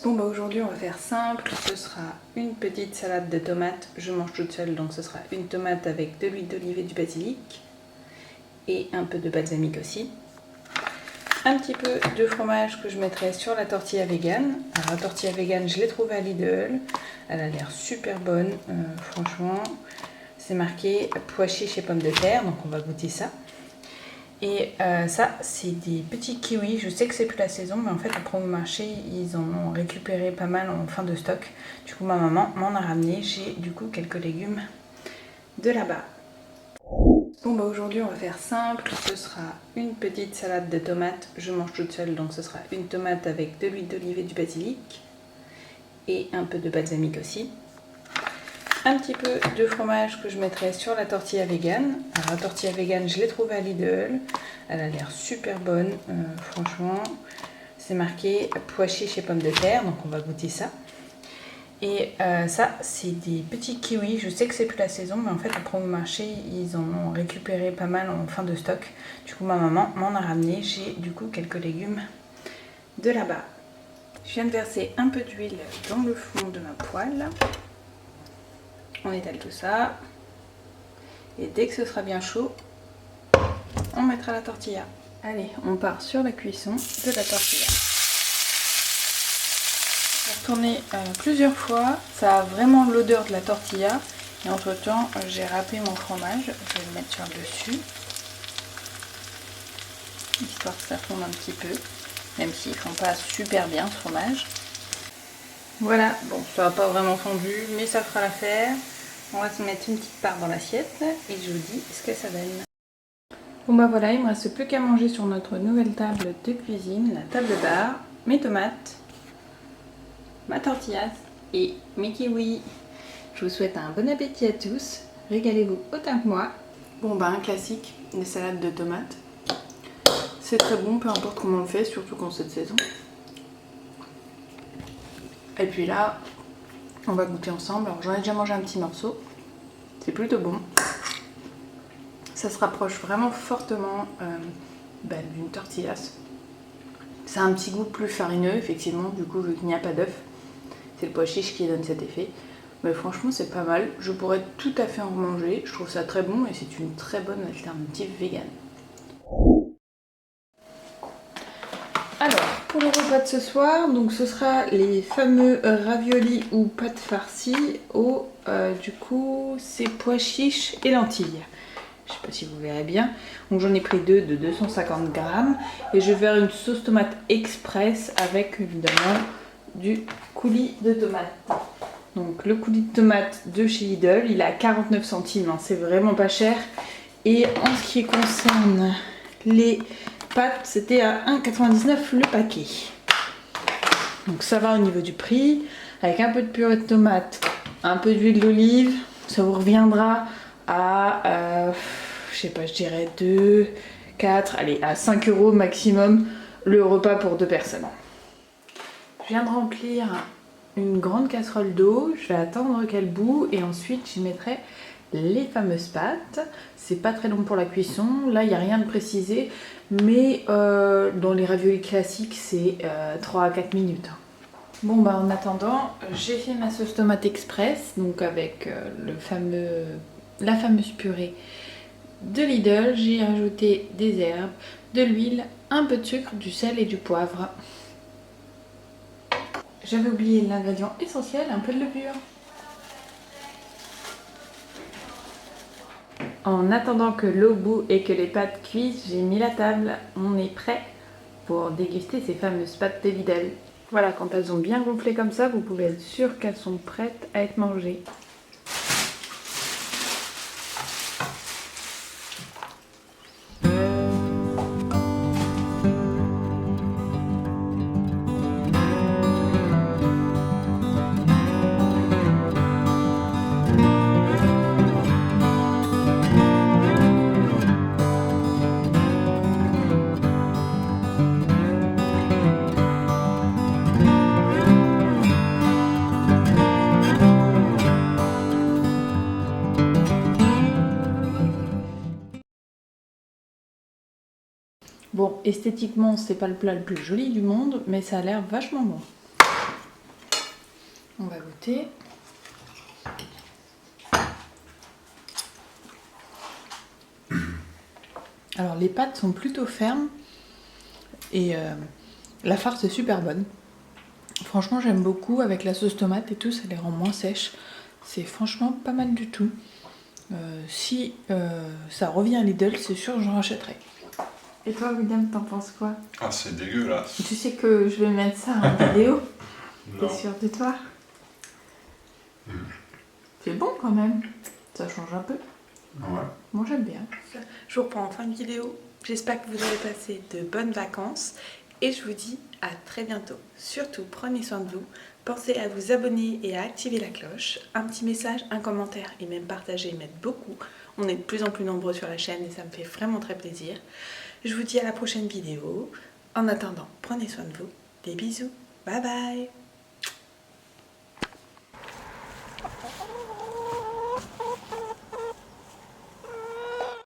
Bon bah aujourd'hui on va faire simple, ce sera une petite salade de tomates, je mange toute seule donc ce sera une tomate avec de l'huile d'olive et du basilic et un peu de balsamique aussi. Un petit peu de fromage que je mettrai sur la tortilla vegan. Alors la tortilla vegan je l'ai trouvée à Lidl, elle a l'air super bonne, franchement c'est marqué pois chiches et pommes de terre donc on va goûter ça. Et ça, c'est des petits kiwis. Je sais que c'est plus la saison, mais en fait, après au marché, ils en ont récupéré pas mal en fin de stock. Du coup, ma maman m'en a ramené. J'ai du coup quelques légumes de là-bas. Bon, bah aujourd'hui, on va faire simple. Ce sera une petite salade de tomates. Je mange toute seule, donc ce sera une tomate avec de l'huile d'olive et du basilic. Et un peu de balsamique aussi. Un petit peu de fromage que je mettrai sur la tortilla vegan. Alors la tortilla vegan, je l'ai trouvée à Lidl. Elle a l'air super bonne, franchement. C'est marqué pois chiches et pommes de terre, donc on va goûter ça. Et ça, c'est des petits kiwis. Je sais que c'est plus la saison, mais en fait, après au marché, ils en ont récupéré pas mal en fin de stock. Du coup, ma maman m'en a ramené. J'ai du coup quelques légumes de là-bas. Je viens de verser un peu d'huile dans le fond de ma poêle. On étale tout ça. Et dès que ce sera bien chaud, on mettra la tortilla. Allez, on part sur la cuisson de la tortilla. Je vais tourner plusieurs fois. Ça a vraiment l'odeur de la tortilla. Et entre temps, j'ai râpé mon fromage. Je vais le mettre sur le dessus. Histoire que ça fonde un petit peu. Même s'ils ne font pas super bien ce fromage. Voilà, bon, ça va pas vraiment fondu, mais ça fera l'affaire. On va se mettre une petite part dans l'assiette et je vous dis ce que ça donne. Bon bah voilà, il me reste plus qu'à manger sur notre nouvelle table de cuisine, la table bar, mes tomates, ma tortilla et mes kiwis. Je vous souhaite un bon appétit à tous, régalez-vous autant que moi. Bon bah un classique, des salades de tomates. C'est très bon, peu importe comment on le fait, surtout qu'en cette saison. Et puis là, on va goûter ensemble. Alors j'en ai déjà mangé un petit morceau, c'est plutôt bon. Ça se rapproche vraiment fortement d'une tortillas. Ça a un petit goût plus farineux, effectivement, du coup, vu qu'il n'y a pas d'œuf. C'est le pois chiche qui donne cet effet. Mais franchement, c'est pas mal. Je pourrais tout à fait en manger. Je trouve ça très bon et c'est une très bonne alternative vegan. Alors, pour le repas de ce soir, donc ce sera les fameux raviolis ou pâtes farcies au, du coup, c'est pois chiches et lentilles. Je sais pas si vous verrez bien. Donc j'en ai pris deux de 250 grammes. Et je vais faire une sauce tomate express avec évidemment du coulis de tomate. Donc le coulis de tomate de chez Lidl, il est à 49 centimes. Hein, c'est vraiment pas cher. Et en ce qui concerne les pâtes, c'était à 1,99 le paquet. Donc ça va au niveau du prix. Avec un peu de purée de tomate, un peu d'huile d'olive, ça vous reviendra à, je sais pas, je dirais 2, 4, allez, à 5 € maximum le repas pour 2 personnes. Je viens de remplir une grande casserole d'eau, je vais attendre qu'elle bout et ensuite j'y mettrai les fameuses pâtes. C'est pas très long pour la cuisson, là il n'y a rien de précisé, mais dans les raviolis classiques c'est 3 à 4 minutes. Bon bah en attendant, j'ai fait ma sauce tomate express, donc avec la fameuse purée de Lidl. J'ai rajouté des herbes, de l'huile, un peu de sucre, du sel et du poivre. J'avais oublié l'ingrédient essentiel, un peu de levure. En attendant que l'eau bout et que les pâtes cuisent, j'ai mis la table. On est prêt pour déguster ces fameuses pâtes de Lidl. Voilà, quand elles ont bien gonflé comme ça, vous pouvez être sûr qu'elles sont prêtes à être mangées. Bon, esthétiquement, c'est pas le plat le plus joli du monde, mais ça a l'air vachement bon. goûter. Alors les pâtes sont plutôt fermes et la farce est super bonne. Franchement j'aime beaucoup, avec la sauce tomate et tout, ça les rend moins sèches. C'est franchement pas mal du tout. Si ça revient à Lidl, c'est sûr que j'en rachèterai. Et toi William, t'en penses quoi? Ah, c'est dégueulasse. Tu sais que je vais mettre ça en vidéo. Non. T'es sûr de toi? C'est bon quand même. Ça change un peu. Ouais. Moi j'aime bien. Je vous reprends en fin de vidéo. J'espère que vous avez passé de bonnes vacances. Et je vous dis à très bientôt. Surtout, prenez soin de vous. Pensez à vous abonner et à activer la cloche. Un petit message, un commentaire et même partager m'aide beaucoup. On est de plus en plus nombreux sur la chaîne et ça me fait vraiment très plaisir. Je vous dis à la prochaine vidéo. En attendant, prenez soin de vous. Des bisous. Bye bye.